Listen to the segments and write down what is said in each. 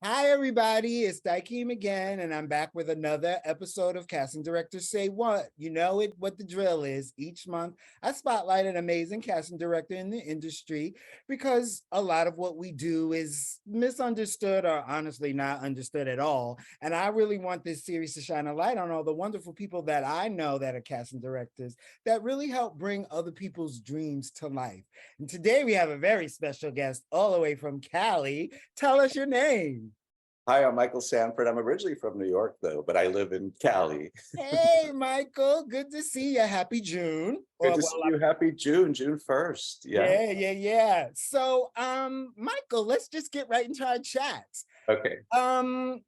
Hi, everybody. It's Daikeem again, and I'm back with another episode of Casting Directors Say What. You know it, what the drill is. Each month, I spotlight an amazing casting director in the industry because a lot of what we do is misunderstood or honestly not understood at all. And I really want this series to shine a light on all the wonderful people that I know that are casting directors that really help bring other people's dreams to life. And today we have a very special guest all the way from Cali. Tell us your name. Hi, I'm Michael Sanford. I'm originally from New York, though, but I live in Cali. Hey, Michael, good to see you. Happy June. Good Or to well, see you. Happy June 1st. Yeah. yeah. So, Michael, let's just get right into our chats. Okay. Um,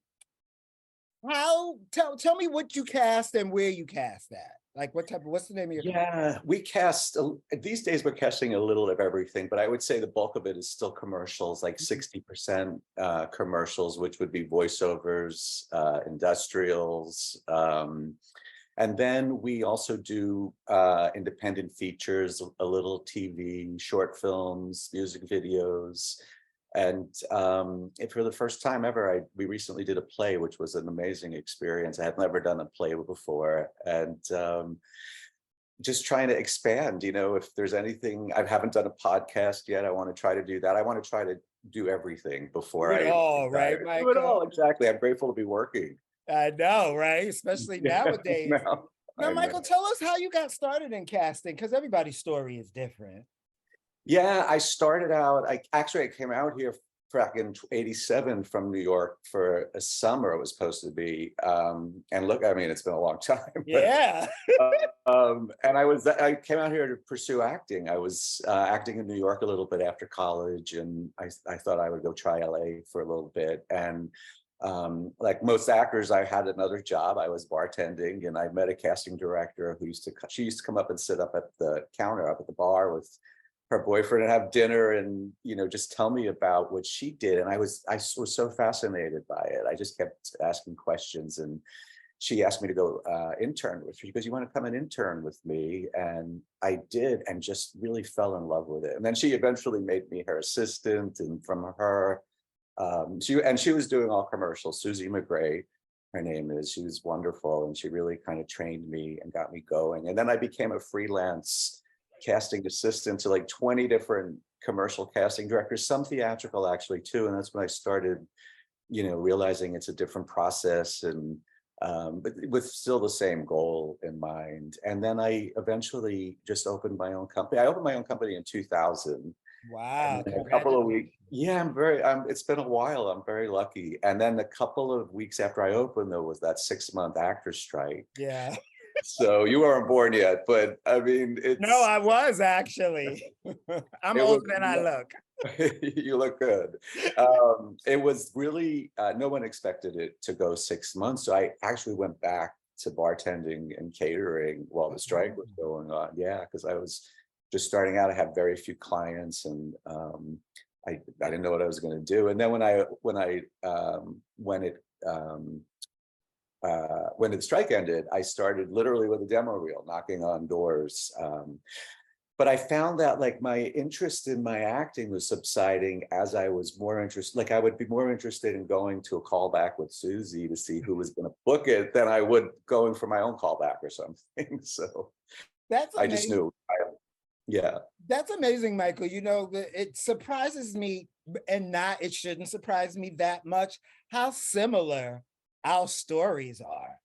tell me what you cast and where you cast that. Like what's the name of your company? Yeah, we cast these days. We're casting a little of everything, but I would say the bulk of it is still commercials, like 60% commercials, which would be voiceovers, industrials. And then we also do independent features, a little TV, short films, music videos. And for the first time ever, we recently did a play, which was an amazing experience. I had never done a play before. And just trying to expand, if there's anything, I haven't done a podcast yet. I want to try to do that. I want to try to do everything before Do it I all, right, retire. Do it Michael? all, exactly. I'm grateful to be working. I know, right? Especially Yeah, nowadays. no, Now, I know. Michael, tell us how you got started in casting, because everybody's story is different. Yeah, I started out, I came out here back in '87 from New York for a summer. It was supposed to be. And look, I mean, it's been a long time, but Yeah. and I came out here to pursue acting. I was acting in New York a little bit after college, and I thought I would go try LA for a little bit. And like most actors, I had another job. I was bartending, and I met a casting director who she used to come up and sit up at the counter up at the bar with her boyfriend and have dinner and just tell me about what she did. And I was so fascinated by it. I just kept asking questions, and she asked me to go intern with her. She goes, "You want to come and intern with me?" And I did, and just really fell in love with it. And then she eventually made me her assistant, and from her she was doing all commercials. Susie McGray, her name is. She was wonderful, and she really kind of trained me and got me going. And then I became a freelance casting assistant to like 20 different commercial casting directors, some theatrical actually too. And that's when I started, realizing it's a different process, and but with still the same goal in mind. And then I eventually just opened my own company. I opened my own company in 2000. And Wow, then a couple of congratulations. weeks, yeah, it's been a while. I'm very lucky. And then a couple of weeks after I opened, there was that 6-month actor strike. Yeah. So you weren't born yet, but I mean, No, I was actually. I'm it was, older than I look. you look good. It was really, no one expected it to go 6 months. So I actually went back to bartending and catering while the strike was going on. Yeah, because I was just starting out. I had very few clients, and I didn't know what I was going to do. And then when the strike ended, I started literally with a demo reel, knocking on doors. But I found that like my interest in my acting was subsiding as I was more interested. Like I would be more interested in going to a callback with Susie to see who was going to book it than I would going for my own callback or something. So That's I just amazing. knew. Yeah. That's amazing, Michael. It surprises me, and not, it shouldn't surprise me that much how similar our stories are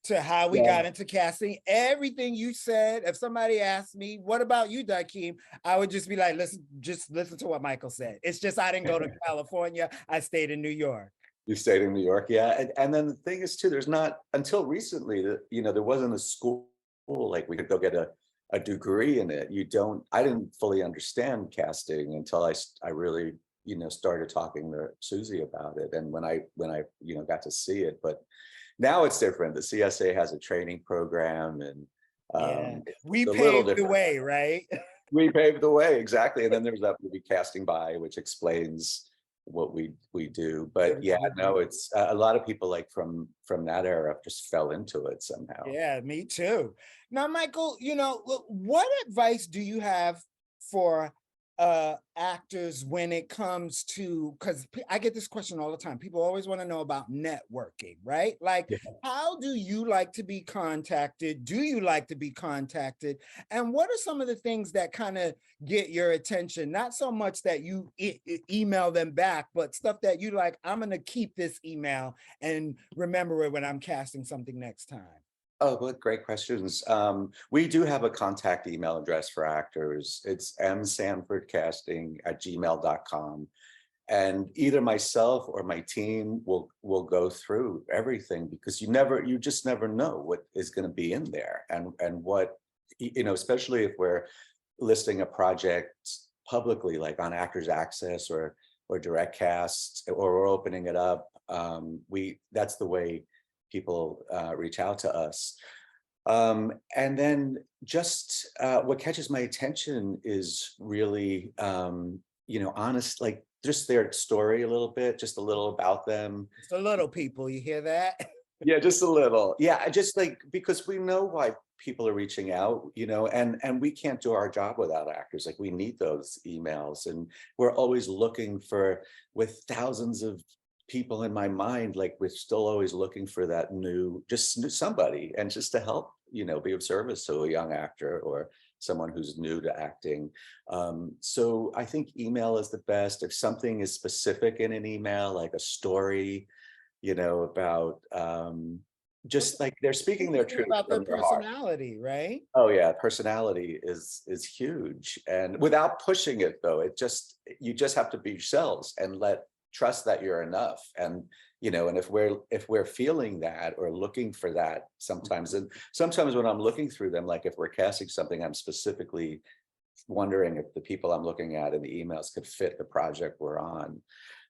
to how we Yeah. got into casting. Everything you said, if somebody asked me, what about you, Dakeem? I would just be like, just listen to what Michael said. It's just I didn't go to California. I stayed in New York. You stayed in New York, yeah. And then the thing is too, there's not until recently that there wasn't a school like we could go get a degree in it. I didn't fully understand casting until I really started talking to Susie about it, and when I got to see it. But now it's different. The CSA has a training program, and Yeah. We it's a little paved the different. way, right? We paved the way, exactly. And then there's that movie Casting By, which explains what we do. But yeah, no, it's a lot of people like from that era just fell into it somehow. Yeah, me too. Now, Michael, what advice do you have for actors when it comes to, because I get this question all the time. People always want to know about networking, right? Like, Yeah. how do you like to be contacted? Do you like to be contacted? And what are some of the things that kind of get your attention? Not so much that you email them back, but stuff that you like, I'm going to keep this email and remember it when I'm casting something next time. Oh, what great questions. We do have a contact email address for actors. It's msanfordcasting@gmail.com. And either myself or my team will go through everything, because you just never know what is going to be in there, and what, especially if we're listing a project publicly, like on Actors Access or Direct Cast, or we're opening it up. We That's the way people reach out to us. And then just what catches my attention is really, honest, like just their story a little bit, just a little about them. It's the little people, you hear that? Yeah, just a little. Yeah, just like, because we know why people are reaching out, and we can't do our job without actors. Like, we need those emails, and we're always looking for, with thousands of people in my mind, like we're still always looking for that somebody, and just to help, be of service to a young actor or someone who's new to acting. So I think email is the best. If something is specific in an email, like a story, about, just like they're speaking their Interesting truth about their from their heart. personality, right? Oh yeah, personality is huge, and without pushing it though, you just have to be yourselves and trust that you're enough. And if we're feeling that or looking for that sometimes, and sometimes when I'm looking through them, like if we're casting something, I'm specifically wondering if the people I'm looking at in the emails could fit the project we're on.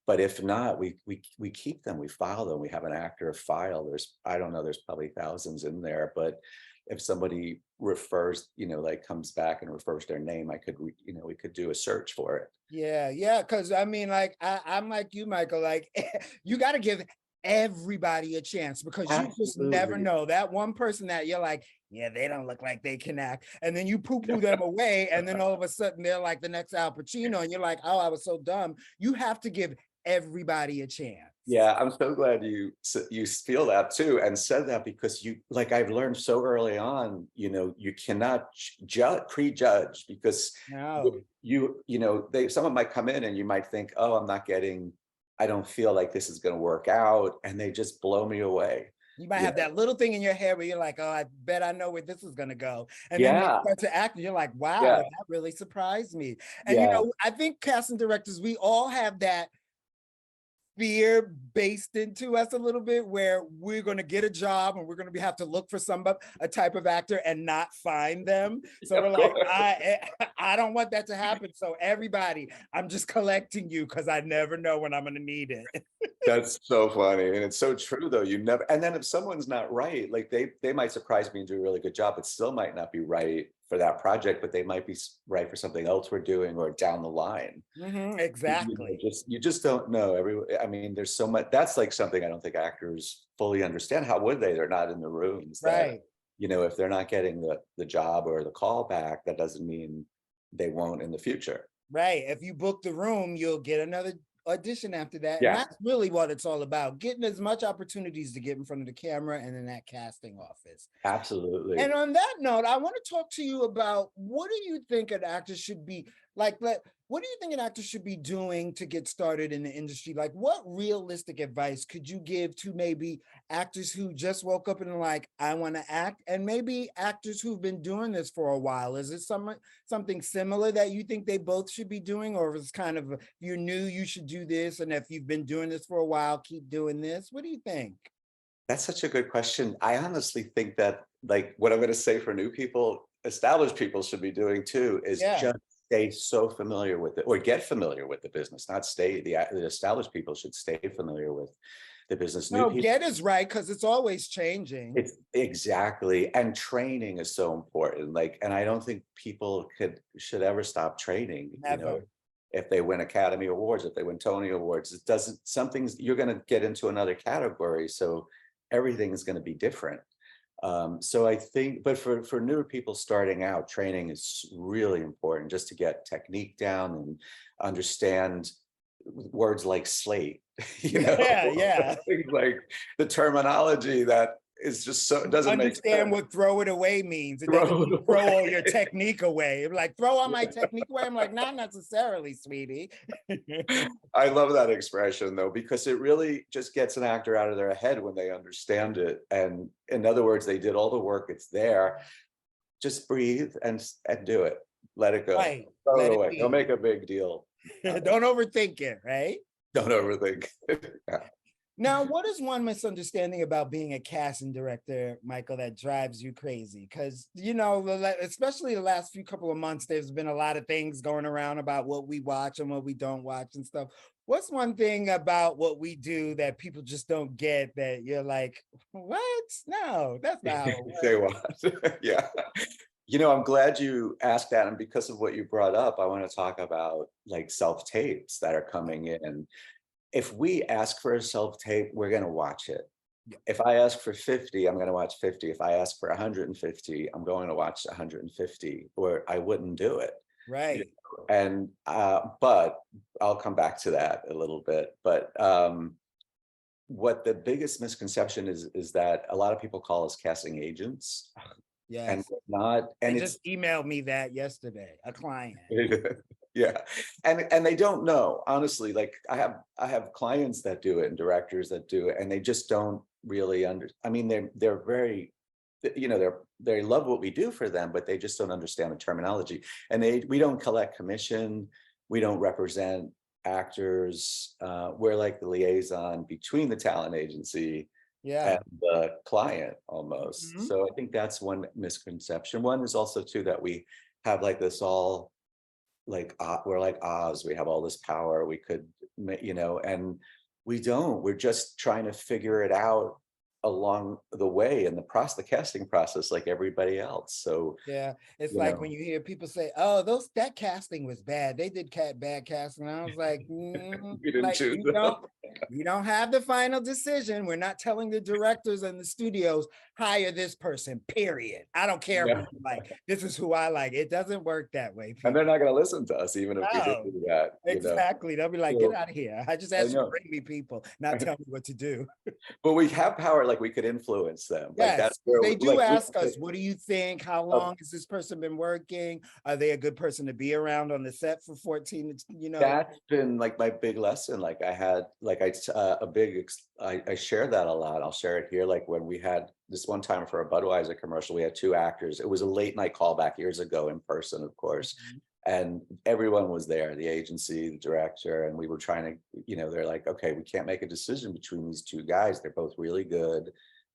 But if not, we keep them, we file them. We have an actor file. I don't know, there's probably thousands in there, but if somebody refers, like comes back and refers their name, we could do a search for it. Yeah, yeah. Cause I mean, like, I'm like you, Michael, like you got to give everybody a chance because you just never Absolutely. know that one person that you're like, yeah, they don't look like they can act. And then you poo-poo them away. And then all of a sudden they're like the next Al Pacino. And you're like, oh, I was so dumb. You have to give everybody a chance. Yeah, I'm so glad you feel that too and said that, because like I've learned so early on, you cannot prejudge, because No. someone might come in and you might think, oh, I don't feel like this is going to work out, and they just blow me away. You might You have know? that little thing in your head where you're like, oh, I bet I know where this is going to go. And then they Yeah, start to act, and you're like, wow, yeah, that really surprised me. And, yeah. I think casting directors, we all have that fear based into us a little bit where we're going to get a job and we're going to have to look for a type of actor and not find them. So we're Of like, course. I don't want that to happen. So everybody, I'm just collecting you because I never know when I'm going to need it. That's so funny, and it's so true though. You never, and then if someone's not right, like they might surprise me and do a really good job, but still might not be right for that project, but they might be right for something else we're doing or down the line. Exactly. You just don't know. I mean, there's so much. That's like something I don't think actors fully understand. How would they? They're not in the rooms. That, Right. if they're not getting the job or the call back, that doesn't mean they won't in the future. Right. If you book the room, you'll get another audition after that. And Yeah, that's really what it's all about, getting as much opportunities to get in front of the camera and in that casting office. absolutely. And on that note, I want to talk to you about what do you think an actor should be like? What do you think an actor should be doing to get started in the industry? Like, what realistic advice could you give to maybe actors who just woke up and are like, I want to act, and maybe actors who've been doing this for a while? Is it something similar that you think they both should be doing, or is it kind of, if you're new, you should do this, and if you've been doing this for a while, keep doing this? What do you think? That's such a good question. I honestly think that, like, what I'm going to say for new people, established people should be doing too, is Yeah. just stay so familiar with it, or get familiar with the business. Not stay. The established people should stay familiar with the business. New No, people, get is right because it's always changing. it's exactly. And training is so important. Like, and I don't think people should ever stop training. Never. If they win Academy Awards, if they win Tony Awards, it doesn't. You're going to get into another category, so everything is going to be different. So I think, but for newer people starting out, training is really important just to get technique down and understand words like slate, you know, Yeah, yeah. things like the terminology that is just so, it doesn't make Understand sense. what throw it away means. It doesn't Throw mean it throw all your away. technique away. Like, throw all my technique away. I'm like, not necessarily, sweetie. I love that expression though, because it really just gets an actor out of their head when they understand it. And in other words, they did all the work, it's there. Just breathe and do it. Let it go. Right. Throw Let it it away. Don't be. make a big deal. Don't overthink it, right? Don't overthink. Yeah. Now, what is one misunderstanding about being a casting director, Michael, that drives you crazy? Because, you know, especially the last few couple of months, there's been a lot of things going around about what we watch and what we don't watch and stuff. What's one thing about what we do that people just don't get that you're like, what? No, that's not how it Say works. what? Yeah. You know, I'm glad you asked that. And because of what you brought up, I want to talk about like self-tapes that are coming in. If we ask for a self-tape, we're going to watch it. Yeah. If I ask for 50, I'm going to watch 50. If I ask for 150, I'm going to watch 150, or I wouldn't do it. You Right. know? And but I'll come back to that a little bit. But what the biggest misconception is that a lot of people call us casting agents, and Yes. we're not. They And it's just emailed me that yesterday, a client. yeah, and they don't know, honestly. Like I have clients that do it and directors that do it, and they just don't really I mean, they're very, you know, they love what we do for them, but they just don't understand the terminology. And we don't collect commission, we don't represent actors. We're like the liaison between the talent agency and Yeah. the client almost. Mhm. So I think that's one misconception. One is also too that we have like this all like we're like Oz, we have all this power, we could, you know, and we don't. We're just trying to figure it out along the way in the process, the casting process, like everybody else. So, Yeah, it's you like when know, you hear people say, "Oh, those that casting was bad. They did bad casting." I was like, we didn't like choose them. you don't have the final decision. We're not telling the directors and the studios hire this person. Period. I don't care who Yeah. you like. This is who I like. It doesn't work that way, And they're people. not going to listen to us, even if we did No, do that, you know. exactly. They'll be like, "Get So out of here. I just I asked you to know. bring me people, not tell me what to do." But we have power, like we could influence them. Like Yes, that's where, they do like, we, ask us, what do you think? How uh, long has this person been working? Are they a good person to be around on the set for 14, you know? that's been like my big lesson. Like I had, like a big, I share that a lot. I'll share it here. Like when we had this one time for a Budweiser commercial, we had two actors. It was a late night callback years ago in person, of course. Mhm. And everyone was there, the agency, the director, and we were trying to, you know, they're like, okay, we can't make a decision between these two guys. They're both really good.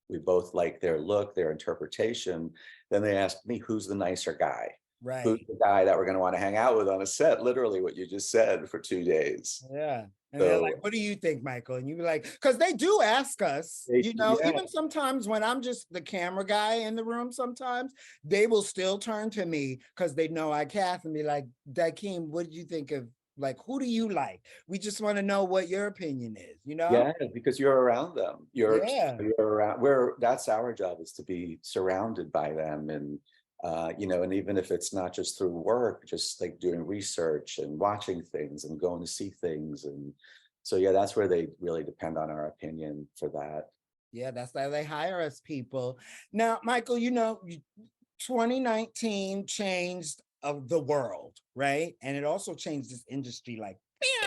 We both like their look, their interpretation. Then they asked me, who's the nicer guy? Who's Right. the guy that we're going to want to hang out with on a set? Literally what you just said, for 2 days. Yeah. And they're like, So what do you think, Michael? And you be like, because they do ask us, you know, yeah, even sometimes when I'm just the camera guy in the room, sometimes they will still turn to me because they know I cast and be like, Dakeem, what did you think of, like, who do you like? We just want to know what your opinion is, you know? yeah, because you're around them. Yeah. You're around, where that's our job, is to be surrounded by them. And you know, and even if it's not just through work, just like doing research and watching things and going to see things. And so yeah, that's where they really depend on our opinion for that. Yeah, that's how they hire us, people. Now, Michael, you know, 2019 changed of the world, right? And it also changed this industry like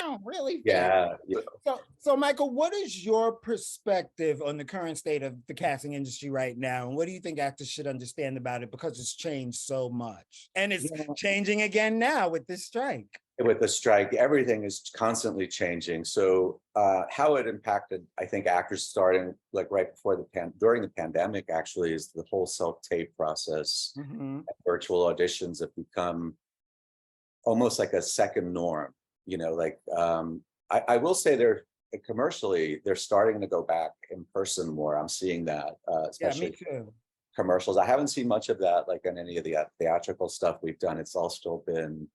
bam, really fast. Yeah, yeah. So Michael, what is your perspective on the current state of the casting industry right now? And what do you think actors should understand about it? Because it's changed so much. And it's Yeah. changing again now with this strike. With the strike, everything is constantly changing. So how it impacted, I think, actors starting like right before during the pandemic, actually, is the whole self-tape process. Mhm. Virtual auditions have become almost like a second norm. You know, like I will say they're commercially, they're starting to go back in person more. I'm seeing that, Yeah, me especially too. commercials. I haven't seen much of that, like in any of the theatrical stuff we've done. It's all still been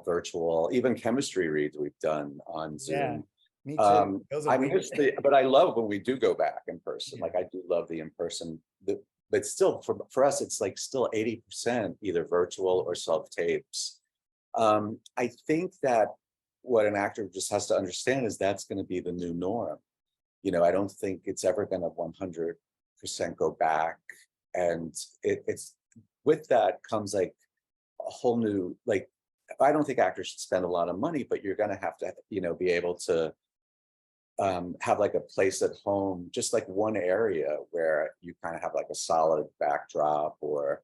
virtual. Even chemistry reads we've done on Yeah, Zoom. me too. Those are I weird. miss but I love when we do go back in person. Yeah. Like I do love the in person, the but still for us, it's like still 80% either virtual or self-tapes. I think that what an actor just has to understand is that's going to be the new norm. I don't think it's ever going to 100% go back. And it's with that comes like a whole new, like, I don't think actors should spend a lot of money, but you're going to have to, be able to have like a place at home, just like one area where you kind of have like a solid backdrop, or,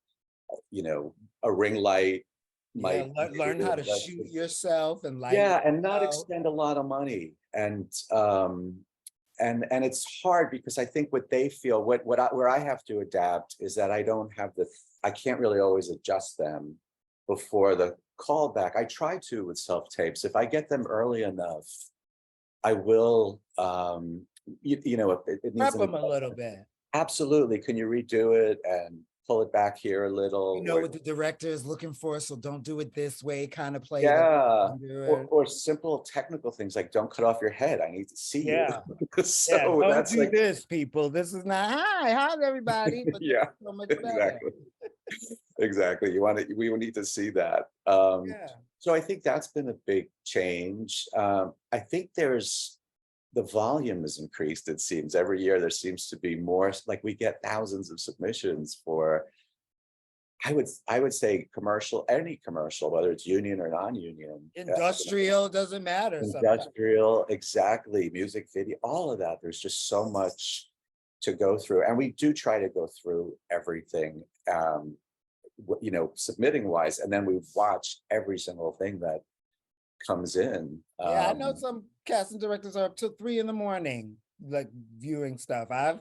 a ring light Yeah, might. learn how to shoot yourself and light Yeah, and not yourself. expend a lot of money. And it's hard because I think what they feel, where I have to adapt is that I can't really always adjust them before the callback. I try to with self tapes. If I get them early enough, I will. It needs Prep an them a little adjustment. bit. Absolutely. Can you redo it and pull it back here a You little? know Or what the director is looking for, so don't do it this way. Kind of play the yeah, do or, it. or simple technical things like don't cut off your head. I need to see you. Yeah, yeah. So Don't that's do like, this, people. This is not how's everybody, but this yeah, is so much better. exactly. Exactly. We will need to see that. Yeah. So I think that's been a big change. I think the volume has increased, it seems. Every year there seems to be more, like we get thousands of submissions for, I would say any commercial, whether it's union or non-union. Industrial doesn't matter sometimes. Industrial, exactly, music video, all of that. There's just so much to go through. And we do try to go through everything, submitting wise, and then we watch every single thing that comes in. Yeah, I know some casting directors are up till 3 in the morning, like viewing stuff. I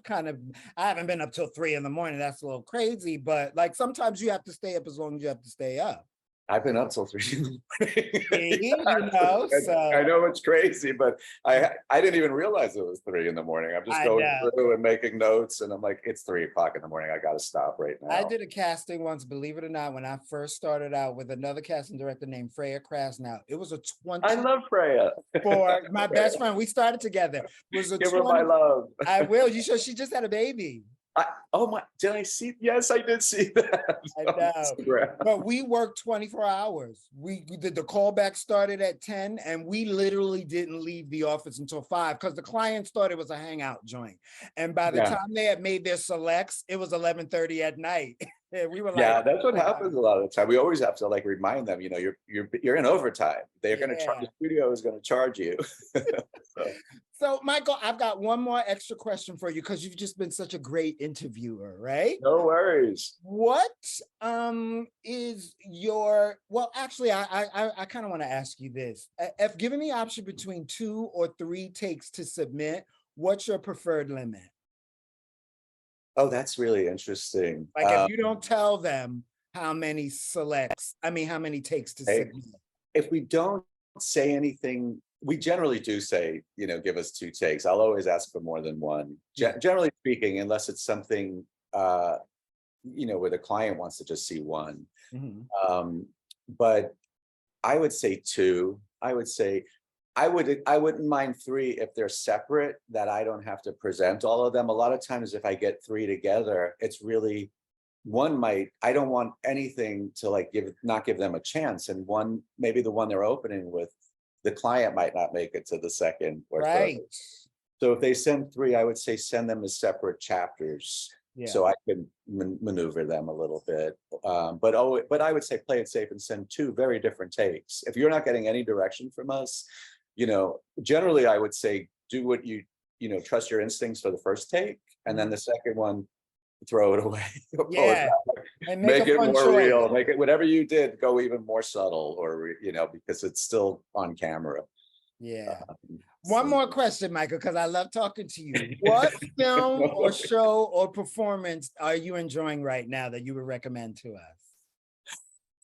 haven't been up till 3 in the morning. That's a little crazy, but like sometimes you have to stay up as long as you have to stay up. I've been up till 3 in the morning. See, I so know it's crazy, but I didn't even realize it was 3 in the morning. I'm just I going know. through and making notes, and I'm like, it's 3 o'clock in the morning. I got to stop right I now. did a casting once, believe it or not, when I first started out with another casting director named Freya Krasnow. It was a I 20 love Freya. for my Freya. best friend. We started together. It was a Give her my 20. love. I will. You sure she just had a baby? Oh my! Did I see? Yes, I did see that I on know. Instagram. But we worked 24 hours. We did the callback started at 10 and we literally didn't leave the office until 5 because the clients thought it was a hangout joint. And by the Yeah, time they had made their selects, it was 11:30 at night. And we were like, yeah, that's what wow. happens a lot of the time. We always have to like remind them. You're in overtime. They're going to charge. Yeah. The studio is going to charge you. So, So, Michael, I've got one more extra question for you because you've just been such a great interviewer, right? no worries. What is your well, actually, I kind of want to ask you this. If given the option between 2 or 3 takes to submit, what's your preferred limit? Oh, that's really interesting. Like if you don't tell them how many how many takes to Hey, submit. if we don't say anything, we generally do say, give us 2 takes. I'll always ask for more than one. Yeah. Generally speaking, unless it's something, where the client wants to just see one. Mhm. But I would say 2. I wouldn't mind 3 if they're separate, that I don't have to present all of them. A lot of times if I get 3 together, it's really I don't want anything to like not give them a chance. And maybe the one they're opening with, the client might not make it to the second or third. Right. So if they send 3, I would say send them as separate chapters. Yeah. So I can maneuver them a little bit. But I would say play it safe and send 2 very different takes. If you're not getting any direction from us, generally I would say do what trust your instincts for the first take, and then the second one, throw it away. Yeah. And Make a it fun more choice. real. Make it whatever you did, go even more subtle, or because it's still on camera. Yeah. So- One more question, Michael, because I love talking to you. What film or show or performance are you enjoying right now that you would recommend to us?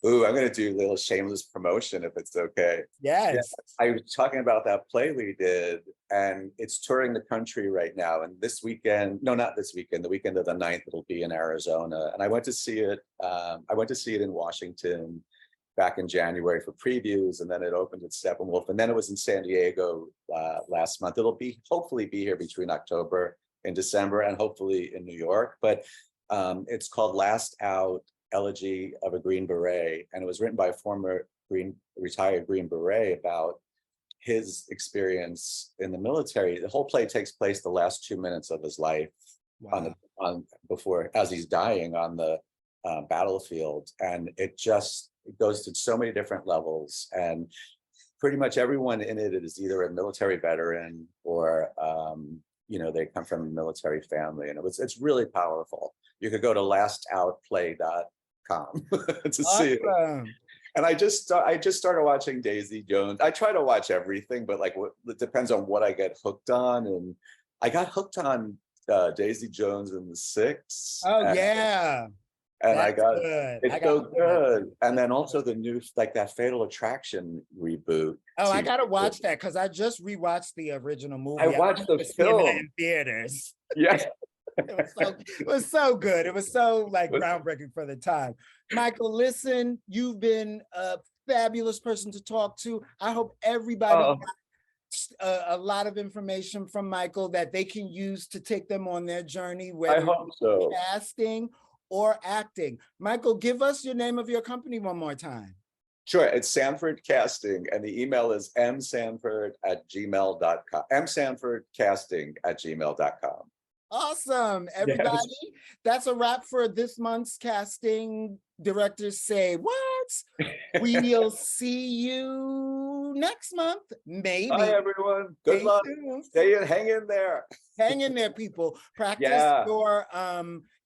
Ooh, I'm gonna do a little shameless promotion if it's okay. Yes. I was talking about that play we did, and it's touring the country right now. And this weekend, no, not this weekend, the weekend of the 9th, it'll be in Arizona. And I went to see it. I went to see it in Washington back in January for previews, and then it opened at Steppenwolf, and then it was in San Diego last month. It'll hopefully be here between October and December, and hopefully in New York. But It's called Last Out, Elegy of a Green Beret. And it was written by a former retired Green Beret about his experience in the military. The whole play takes place the last 2 minutes of his life Wow. before, as he's dying on the battlefield. And it goes to so many different levels. And pretty much everyone in it is either a military veteran or they come from a military family, and it's really powerful. You could go to lastoutplay.com to see it. Awesome. And I just started watching Daisy Jones. I try to watch everything, but it depends on what I get hooked on. And I got hooked on Daisy Jones and the Six. Oh yeah. And That's good. it's so good. And then also the new, that Fatal Attraction reboot. Oh, I gotta watch that because I just rewatched the original movie. I watched the film in theaters. Yeah. It was so good. It was so groundbreaking for the time. Michael, listen, you've been a fabulous person to talk to. I hope everybody got a lot of information from Michael that they can use to take them on their journey, whether I hope so. casting or acting. Michael, give us your name of your company one more time. Sure, it's Sanford Casting, and the email is msanford@gmail.com. msanfordcasting@gmail.com. Awesome, everybody. Yes. That's a wrap for this month's Casting Directors Say What? We'll see you next month, maybe. Bye, everyone. Good luck. Hang in there. Hang in there, people. Practice your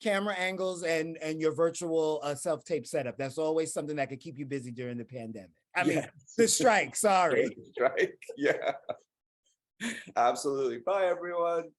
camera angles and your virtual self-tape setup. That's always something that could keep you busy during the pandemic. I mean, the strike, sorry. The strike, yeah. Absolutely. Bye, everyone.